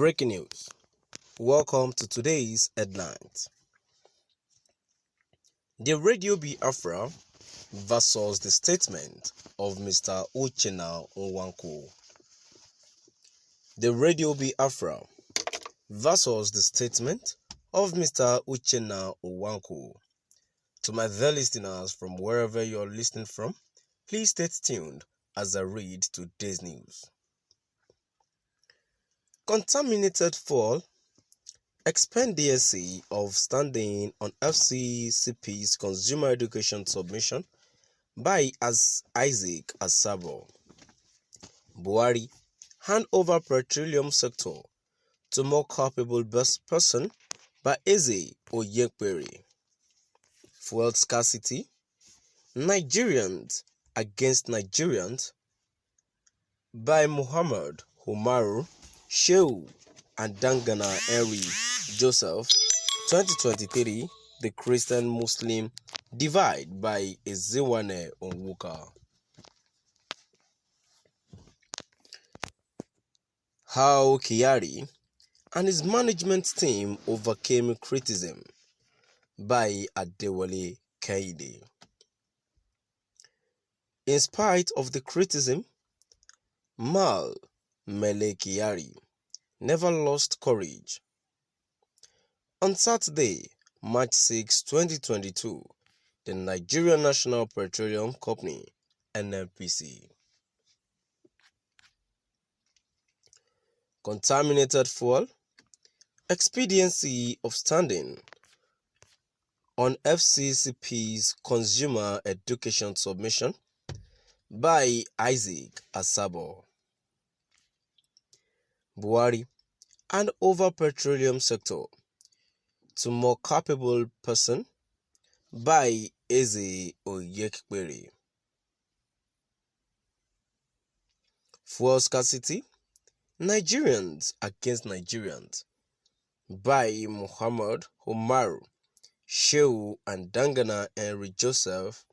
Breaking news. Welcome to today's headlines. The Radio Biafra versus the statement of Mr. Uchenna Nwankwo. The Radio Biafra versus the statement of Mr. Uchenna Nwankwo. To my dear listeners from wherever you're listening from, please stay tuned as I read today's news. Contaminated fuel. Expediency of standing on FCCP's consumer education submission by Isaac Asabo. Buhari hand over petroleum sector to more capable best person by Eze Oyekpere. Fuel scarcity. Nigerians against Nigerians by Muhammad Umaru Shehu and Dangana Henry Joseph. 2023, the Christian-Muslim divide by Ezewane Onwuka. How Kyari and his management team overcame criticism by Adewale Kaide. In spite of the criticism, Mal Mele Kyari never lost courage. On Saturday, March 6, 2022, the Nigerian National Petroleum Company (NNPC) contaminated fuel, expediency of standing on FCCP's consumer education submission by Isaac Asabo. Buhari and over petroleum sector to more capable person by Eze Oyekpere. Fuel scarcity. Nigerians against Nigerians by Muhammad Umaru Shehu and Dangana Henry Joseph.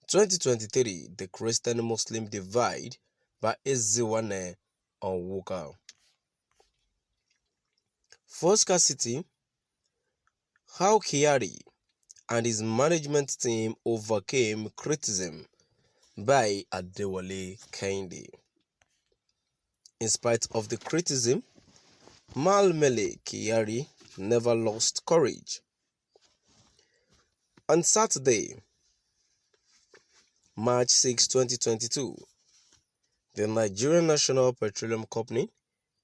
2023, the Christian-Muslim divide by Ezewane Onwuka. Fuel scarcity. How Kyari and his management team overcame criticism by Adewale Kaide. In spite of the criticism, Mele Kyari never lost courage. On Saturday, March 6, 2022, the Nigerian National Petroleum Company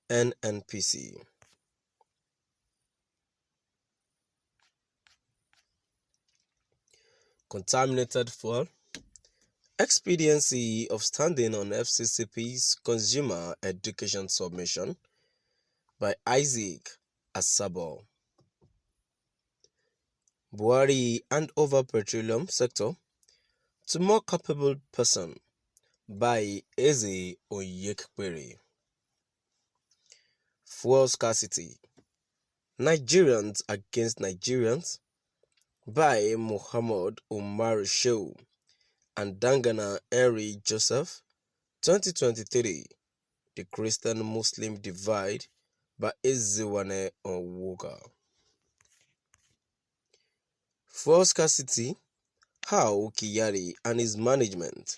(NNPC) contaminated fuel, expediency of standing on FCCP's consumer education submission by Isaac Asabo. Buhari and over petroleum sector to more capable person by Eze Oyekpere. Fuel scarcity. Nigerians against Nigerians by Muhammad Umaru Shehu and Dangana Henry Joseph. 2023, the Christian-Muslim divide by Ezewane Onwuka. Fuel scarcity. How Kyari and his management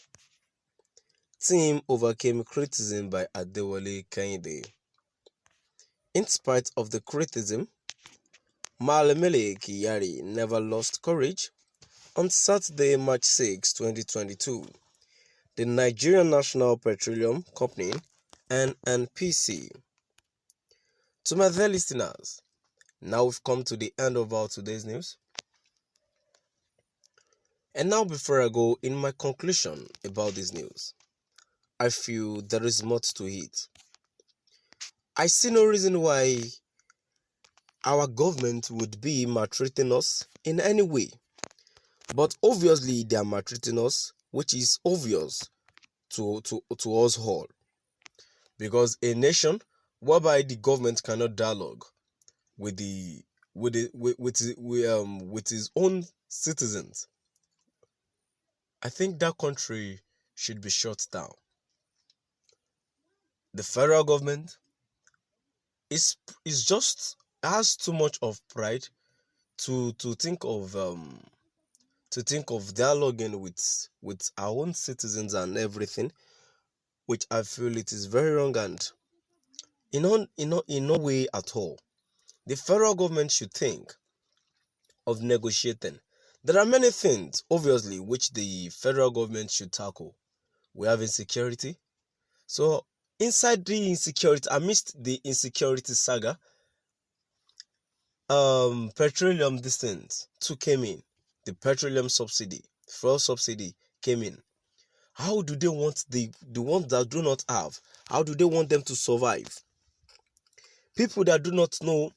team overcame criticism by Adewale Kaide. In spite of the criticism, Mele Kyari never lost courage. On Saturday, March 6, 2022, the Nigerian National Petroleum Company (NNPC). To my dear listeners, now we've come to the end of our today's news. And now, before I go in my conclusion about this news, I feel there is much to it. I see no reason why our government would be maltreating us in any way. But obviously, they are maltreating us, which is obvious to us all. Because a nation whereby the government cannot dialogue with its own citizens, I think that country should be shut down. The federal government is just has too much of pride to think of dialoguing with our own citizens and everything, which I feel it is very wrong, and in no way at all. The federal government should think of negotiating. There are many things, obviously, which the federal government should tackle. We have insecurity. So, inside the insecurity, amidst the insecurity saga, petroleum distance too came in. The petroleum subsidy, fuel subsidy came in. How do they want the ones that do not have? How do they want them to survive? People that do not know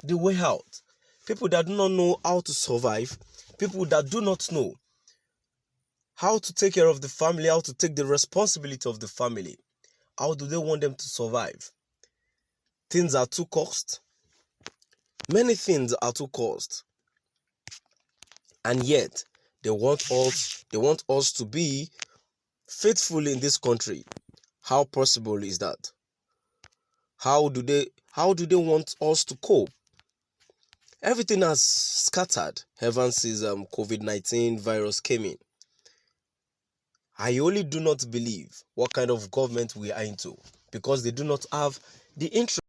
the way out, people that do not know how to survive, people that do not know how to take care of the family, how to take the responsibility of the family. How do they want them to survive? Things are too cost. Many things are too cost. And yet they want us to be faithful in this country. How possible is that? How do they want us to cope? Everything has scattered ever since COVID-19 virus came in. I only do not believe what kind of government we are into, because they do not have the interest